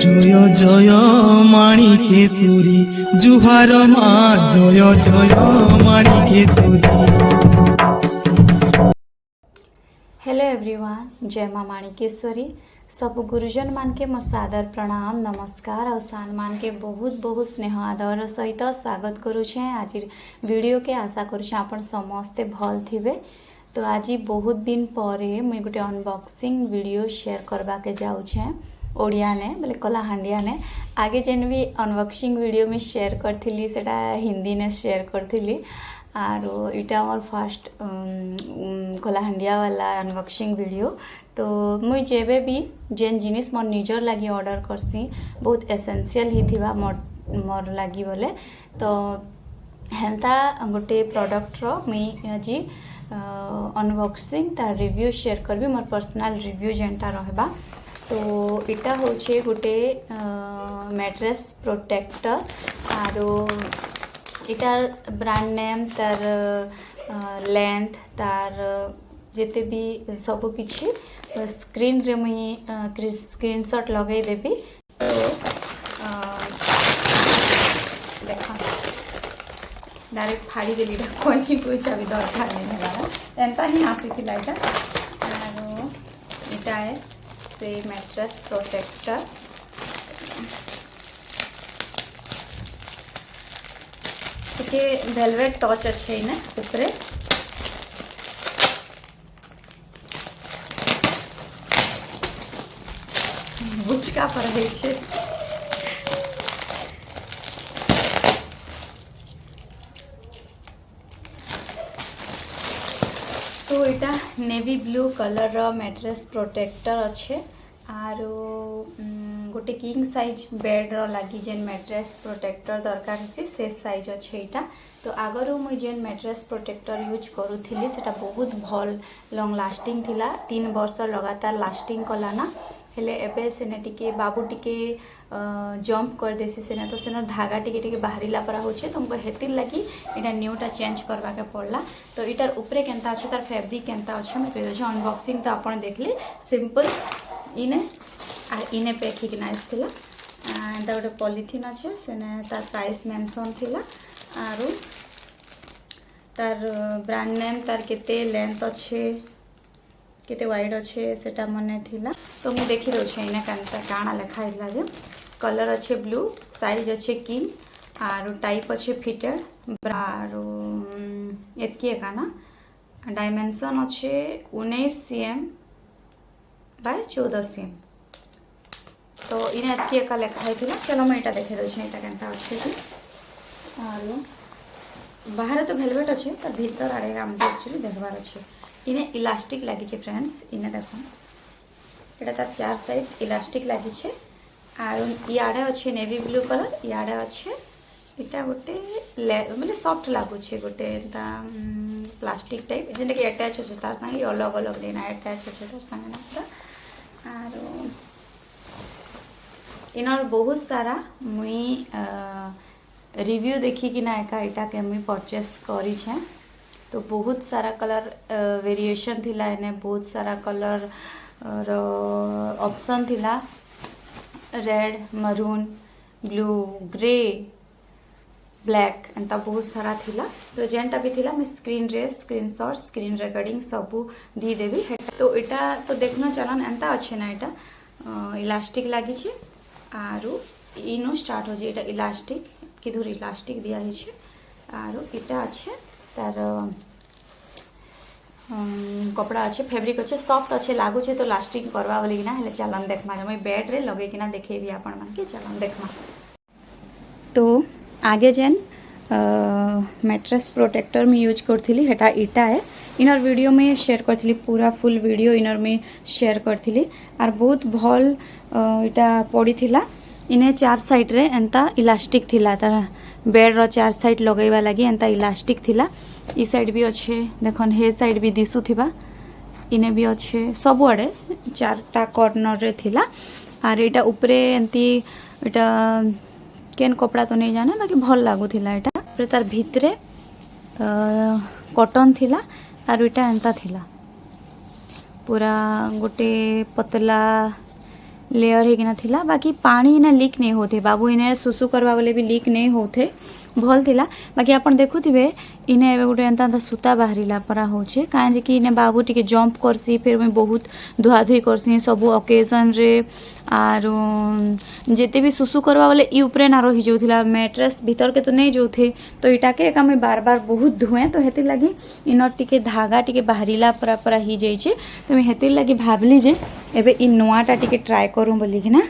জয় জয় মাণিকেশ্বরী জুহার মা জয় জয় মাণিকেশ্বরী। Hello everyone, जय माँ माणिकेश्वरी। सब गुरुजन मान के मोर सादर प्रणाम नमस्कार और सान मान के बहुत बहुत स्नेह आदर सहित स्वागत करुछे आज वीडियो के। आशा करुछे आपण समस्ते भल थिबे। तो आज बहुत दिन पर मुई गोटे अनबॉक्सिंग वीडियो शेयर करवा के जाऊछे ओडिया ने बोले कलाहांडिया ने। आगे जेन भी अनबॉक्सिंग वीडियो में शेयर करथिली सेटा हिंदी ने शेयर करथिली और इटा मोर फर्स्ट कलाहांडिया वाला अनबॉक्सिंग वीडियो। तो मुई जेबे भी जेन जिनिस मोर निजर लगी ऑर्डर करसी बहुत एसेंशियल ही थिबा मोर लगी बोले। तो हेन्ता गोटे प्रोडक्ट रो मुई आज अनबॉक्सिंग तार रिव्यू शेयर करबी मोर पर्सनल रिव्यू जेनटा रहबा। तो इटा होचे गोटे मैट्रेस प्रोटेक्टर और इटार ब्रांड नेम तार लेंथ तार जेते भी सब किछि स्क्रीन रे मुई स्क्रीनशॉट लगे देबी। तो देखा डायरेक्ट फाड़ी देली कोची कोई चाबी दरकार नहीं है एंता ही आसीथिला इटा। और इटा है से मैट्रेस प्रोटेक्टर के वेलवेट टच अच्छे इने ऊपरे बुचका पर है छे। तो इटा नेवी ब्लू कलर रो मैट्रेस प्रोटेक्टर अच्छे और गोटे किंग साइज बेड रो लगी जेन मैट्रेस प्रोटेक्टर दरकार से साइज अच्छे इटा। तो आगरू मुई जेन मैट्रेस प्रोटेक्टर यूज करूथिली सेटा बहुत भल लॉन्ग लास्टिंग थिला 3 वर्ष लगातार लास्टिंग कलाना। हेले एबे सेने टिके बाबू टिके जंप कर देसी सेने तो सेनो धागा टिके टिके बाहरीला परा होचे। तुमको हेतिर लगी इटा न्यूटा चेंज करवा के पड़ला। तो इटार ऊपरे केनता अच्छे तार फैब्रिक केनता अच्छे मैं कह दे अनबॉक्सिंग तो आपण देखले सिंपल इने और इने पैक हिकना आसला। एंता गोटे पॉलिथिन अच्छे सेने तार प्राइस मेंशन थिला और तार ब्रांड नेम तार केते लेंथ अच्छे केते वाइड अच्छे सेटा मने थिला। तो मु देखि दउछे इने काना लिखा हिला जे कलर अच्छे ब्लू साइज अच्छे किंग और टाइप अच्छे फिटेड और एतकी एकाना डायमेंशन अच्छे 19 cm बाय 14 cm। तो इने एतकी एका लिखा हिला। चलो मैं इटा देखे दउछे इटा केनता अच्छे कि और बाहर तो वेलवेट अच्छे तर भीतर आड़े आमको एक्चुअली देखबार अच्छे। इने इलास्टिक लगी फ्रेंड्स इने देखो एटा तार 4 साइड इलास्टिक लगी और इे अच्छे नेवी ब्लू कलर इे अच्छे इटा गोटे माने सॉफ्ट लगुचे गोटे प्लास्टिक टाइप जेनटा कि अटैच अच्छे तार संगे अलग अलग लेना अटैच अच्छे तार संगे ना और इनर बहुत सारा मुई रिव्यू देखी कि ना एका इटा के मुई परचेस करी छे। तो बहुत सारा कलर वेरिएशन थिला इने बहुत सारा कलर ऑप्शन थिला red maroon blue grey black एंता बहुत सारा थिला। तो जेनटा भी थिला मैं स्क्रीन रे स्क्रीनशॉट स्क्रीन रिकॉर्डिंग सबू दी देबी। तो इटा तो देखना चलन एंता अच्छे ना इटा इलास्टिक लगी छे और इनो स्टार्ट हो जे इटा इलास्टिक किधर इलास्टिक दिया है छे और इटा अच्छे तार कपड़ा अच्छे फैब्रिक अच्छे सॉफ्ट अच्छे लगुचे तो लास्टिंग करवा बोली ना हेले चलन देखमा मैं बेड रे लगे किना देखेबी आपण मान के चलन देखमा। तो आगे जेन मैट्रेस प्रोटेक्टर में यूज करथिली हेटा इटा है इनर वीडियो में शेयर करथिली पूरा फुल वीडियो इनर में शेयर करथिली और बहुत भल इटा पड़ी थिला। इने 4 साइड रे एंता इलास्टिक थिला तार बेड रो 4 साइड लगेबा लगी एंता इलास्टिक थिला। ई साइड भी अच्छे देखन हे साइड भी दिसु थिबा इने भी अच्छे सब आड़े 4टा कॉर्नर रे थिला। और इटा ऊपरे एंती इटा केन कपड़ा तो नहीं जाने बाकी भल लागुथिला इटा तार भितरे कॉटन थिला और इटा एंता थिला पूरा गोटे पतला लेयर होकिना थिला बाकी पानी इना लीक नहीं होते बाबू इने सुसु करवा बोले भी लीक नहीं होते भल थिला बाकी आपण देखुथिबे इने एबे गुटे एंता सूता बाहरिला परा होचे काहे कि इने बाबू टिके जंप करसी फिर मैं बहुत धुआ धुई करसी सब ओकेजन रे आर जेते भी सुसु करवा बोले ई ऊपरे ना रही जाउथिला मैट्रेस भीतर के तो नहीं जाउथे तो इटा के का मैं बार बार बहुत धुए तो हेति लगी इनर टिके धागा टिके बाहरिला परा परा ही जाइछे तो मैं हेति लगी भाबली जे एबे इ नोआटा टिके ट्राई करूँ बोली कि ना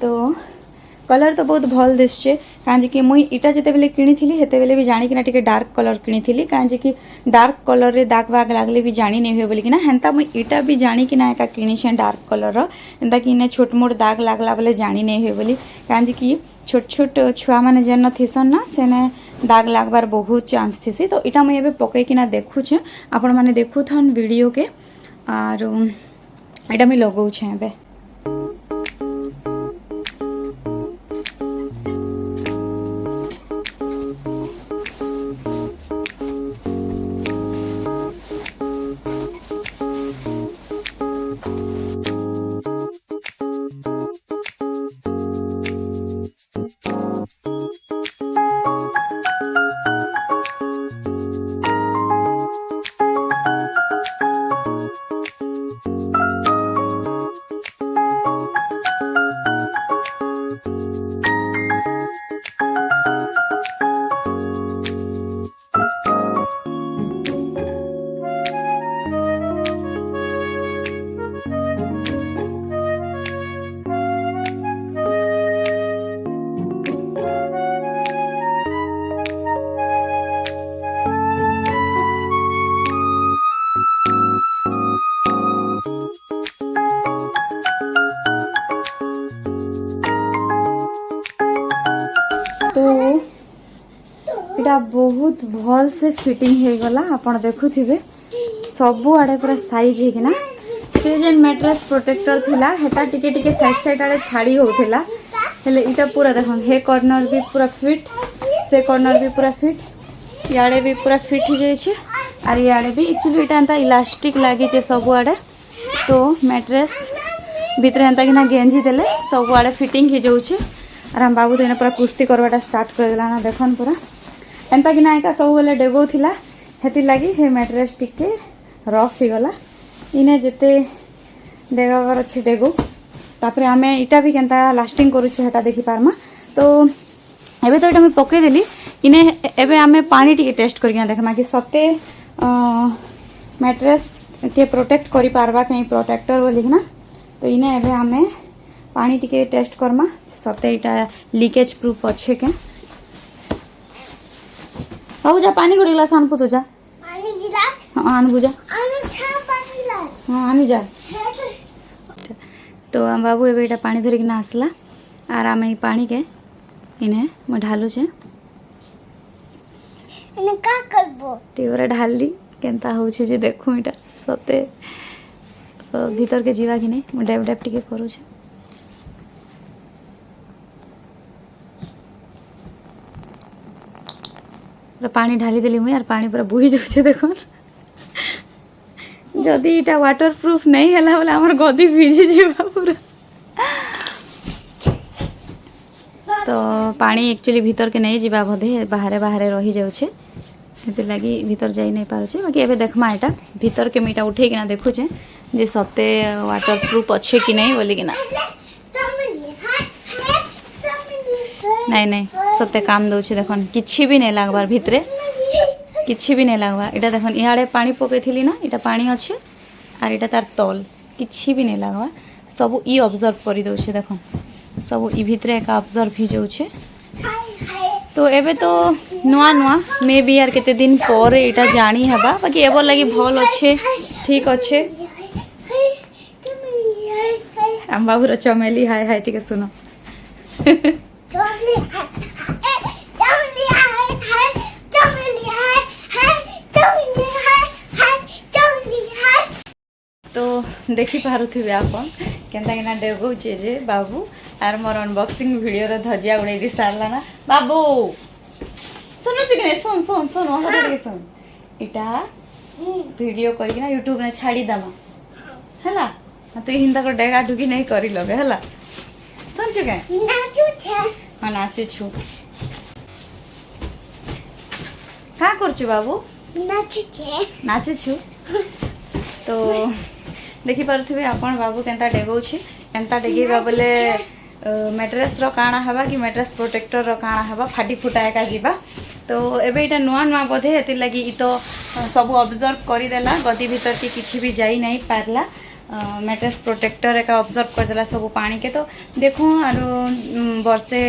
तो कलर तो बहुत भल दिशे काहे कि मुई इटा जेते बेले किनी थिली हेते बेले भी जानी कि ना टिके डार्क कलर किनी थिली काहे कि डार्क कलर रे दाग वाग लागले भी जानी नहीं हुए बोली कि ना हेंता मुई इटा भी जानी कि ना एका किनी छे डार्क कलर एंता कि ने छोट मोट दाग लागला बोले जानी नहीं हुए बोली काहे कि छोट छोट छुआ माने जेन थिसन ना सेने दाग लागबार बहुत चांस थिसी तो इटा मुई एबे पकई कि ना देखु छे आपण माने देखु थन वीडियो के आर इटा मुई लगौ छे एबे इटा बहुत भल से फिटिंग हो गला आपण देखुथिबे सबु आड़े पूरा साइज है किना से जेन मैट्रेस प्रोटेक्टर थिला हेटा टिके टिके साइड साइड आड़े छाड़ी होथिला हेले इटा पूरा देखन हे कॉर्नर भी पूरा फिट से कॉर्नर भी पूरा फिट याड़े भी पूरा फिट हो जाय छे और याड़े भी एक्चुअली इटा एंता इलास्टिक लागी छे सबु आड़े तो मैट्रेस भितर एंता किना गेंजी देले सबु आड़े फिटिंग हो जाउ छे और हम बाबू देने पूरा कुश्ती करवाटा स्टार्ट कर देला ना देखन पूरा एंता कि ना एका सब बेले डेगो थिला हेति लगी हे मैट्रेस टिके रफ हो गला इने जेते डेगावर अच्छे डेगो तापर आमे इटा भी केंता लास्टिंग करू छे हेटा देखि पारमा तो एबे तो इटा मैं पके देली इने एबे आमे पानी टिके टेस्ट करिया देखमा कि सते मैट्रेस के प्रोटेक्ट करि पारबा कहीं प्रोटेक्टर बोली ना तो इने एबे आमे पानी टिके टेस्ट करमा सते इटा लीकेज प्रूफ अच्छे के बाबू जा पानी गुड़ी गिलास आन पुतु जा पानी गिलास हाँ आन बुझा आने छा पानी गिलास हाँ आनी जा तो हम बाबू एबे इटा पानी धरिक ना आसला आर आमे पानी के इने मैं ढालू छे इने का करबो टीवरे ढालली केनता हो छे जे देखू इटा सते भीतर के जीवा कि नहीं मैं डेब डेब टिके करू छे पानी ढाली देली मुई आर पानी पूरा बोही जाउछे देखो जदि इटा वाटर प्रूफ नहीं हैला बोले हमर गदी भिजी जीवा पूरा तो पानी एक्चुअली भीतर के नहीं जीवा बोधे बाहरे बाहरे रही जाउछे हेति लागी भीतर जाई नहीं पारुछे बाकी एबे देखमा इटा भीतर के मीटा उठे किना देखुछे जे सते वाटर प्रूफ अच्छे कि नहीं बोली किना नहीं नहीं सत्य काम दौचे देखन किछि भी नहीं लागबार भितरे किछि भी नहीं लागबा इटा देखन इहाड़े पानी पके थिली ना इटा पानी अच्छे और इटा तार तल किछि भी नहीं लागबा सब ई ऑब्जर्व करि दौचे देखन सब ई भितरे का ऑब्जर्व ही जाउछे तो एबे तो नुआ नुआ मे बी यार केते दिन पर इटा जानी हबा बाकी एबर लगी भल अच्छे ठीक अच्छे हम बाबूर चमेली हाय हाय ठीक है सुनो तो देखी पारुथिबे आपन केनता केना डेगौचे जे बाबू आर मोर अनबॉक्सिंग वीडियो रे धजिया उड़ाई दी सारला ना बाबू सुनो चिकने सुन सुन सुन हमरा रे सुन इटा वीडियो करी ना YouTube ने छाड़ी दमा हैला तू हिंदा को डेगा ढुकी नहीं करी लगे हला समझ गए नाचू छे हाँ नाचे छु का करछु बाबू नाचू छे नाचे छु तो देखि पारुथिबे आपण बाबू केनता डेगौछि एंता डेगेबा बोले मैट्रेस रो काଣା हवा कि मैट्रेस प्रोटेक्टर रो काଣା हवा फाटी फुटा एका जीवा तो एबे इटा नुआ नुआ बोधे हेति लगी इ तो सब ऑब्जर्व करि देला गदी भीतर के किछि भी जाई नहीं पारला मैट्रेस प्रोटेक्टर एका ऑब्जर्व कर देला सब पानी के तो देखो आरो वर्षे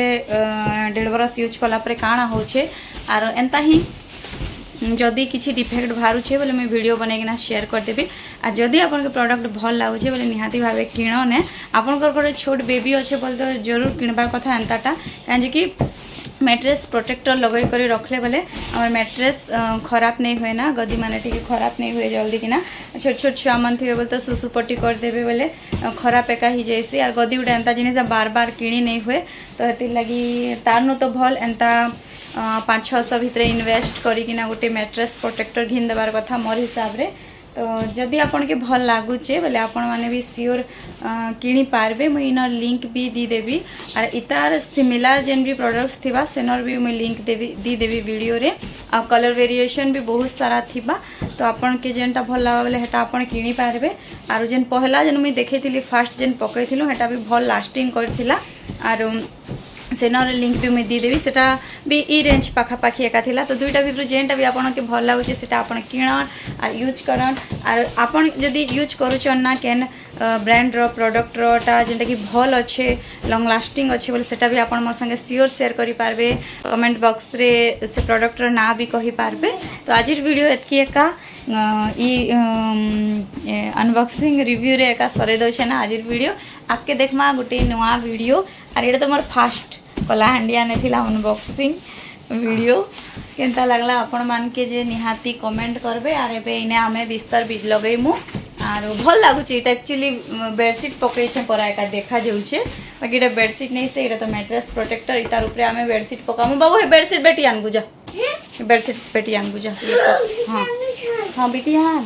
1.5 बरस यूज कला परे काଣା होछे आरो एंता ही जदि किसी डिफेक्ट बाहर बोले मुझे वीडियो बनैकिना शेयर करदेवी आ जदि आपन के प्रोडक्ट भल लगुचे बोले निहाती भावे किणने आपनकर गोटे छोट बेबी अच्छे बोले तो जरूर किणवा कथा एंताटा कहीं कि मैट्रेस प्रोटेक्टर लगे कर रखले बोले आम मैट्रेस खराब नहीं हुए ना गदी माने टी खराब नहीं हुए जल्दी किना छोट छोट छुआ मन थे बोले तो सुसुपट्टी करदेवे बोले खराब एका ही जैसी और गदी गोटे एंता जिनिस बार बार किणी नहीं हुए तो ये लगी तार तो भल एंता 500-600 भितर इन्वेस्ट करिकिना गोटे मैट्रेस प्रोटेक्टर घिन देवार कथा मोर हिसाब रे तो जदि आपन के भल लागुचे बोले आपण माने भी सियोर किणी पारबे मुई इनर लिंक भी दी देवी और इतार सिमिलर जेन भी प्रोडक्ट्स थिबा सेनर भी मुई लिंक दी देवी वीडियो रे आ कलर वेरिएशन भी बहुत सारा थिबा तो आपन के जेनटा भल लागा बोले हेटा आपन किणी पारबे और जेन पहला जेन मुई देखैथिली फास्ट जेन पकैथिलु हेटा भी भल लास्टिंग करथिला और सेनर लिंक भी मुझे दीदेवी सेटा भी ई रेंज पाखापाखी एका थिला तो दुईटा भितर जेनटा भी आपन के भल लागुचे सेटा आपन किणन और यूज करन और आपन जदि यूज करूचन ना केन ब्रांड रो प्रोडक्ट रोटा जेनटा कि भल अच्छे लॉन्ग लास्टिंग अच्छे बोले सेटा भी आपन मोर संगे सियोर शेयर करि पारबे कमेंट बॉक्स रे से प्रोडक्ट रो ना भी कहि पारबे तो आज वीडियो एतकी एका अनबॉक्सिंग रिव्यू रे एका सरे दउछे ना आज वीडियो आके देखमा गोटे नुआ वीडियो और ये तो मोर फास्ट कलाहांडिया ने थिला अनबॉक्सिंग वीडियो केनता लागला आपण मान के जे निहाती कमेंट करबे और एबे इने हमें बिस्तर भी लगैमु और भल लागुचे इटा एक्चुअली बेडशीट पकईछे परा एका देखा जाउछे बाकी इटा बेडशीट नहीं से इटा तो मैट्रेस प्रोटेक्टर इतार ऊपर हमें बेडशीट पकामु बाबू हे बेडशीट बेटी आन बुझा बेडशीट बेटी आन बुझा हां हां बेटी हां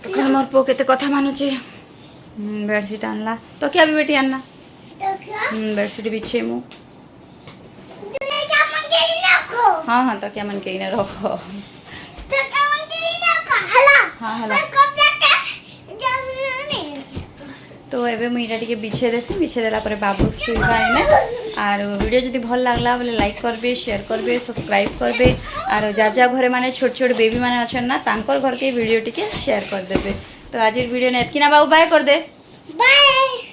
तो कल मोर पो केते कथा मानुचे बेडशीट आनला तो क्या भी बेटी आनना तो क्या बेडशीट बिछे मु तुमने क्या मन के रखो हाँ हाँ तो क्या मन के रखो तो क्या मन के रखो हला हाँ हला और कब तक जाने तो एबे मुझे टिके बिछे देसी बिछे देला परे बाबू सुइबा इने और वीडियो जदि भल लागला बोले लाइक करबे शेयर करबे सब्सक्राइब करबे और जा जा घरे माने छोट छोट बेबी माने अछन ना तांकर घर के वीडियो टिके शेयर कर देबे तो आज वीडियो ने एतकी ना बाबू बाय कर दे बाय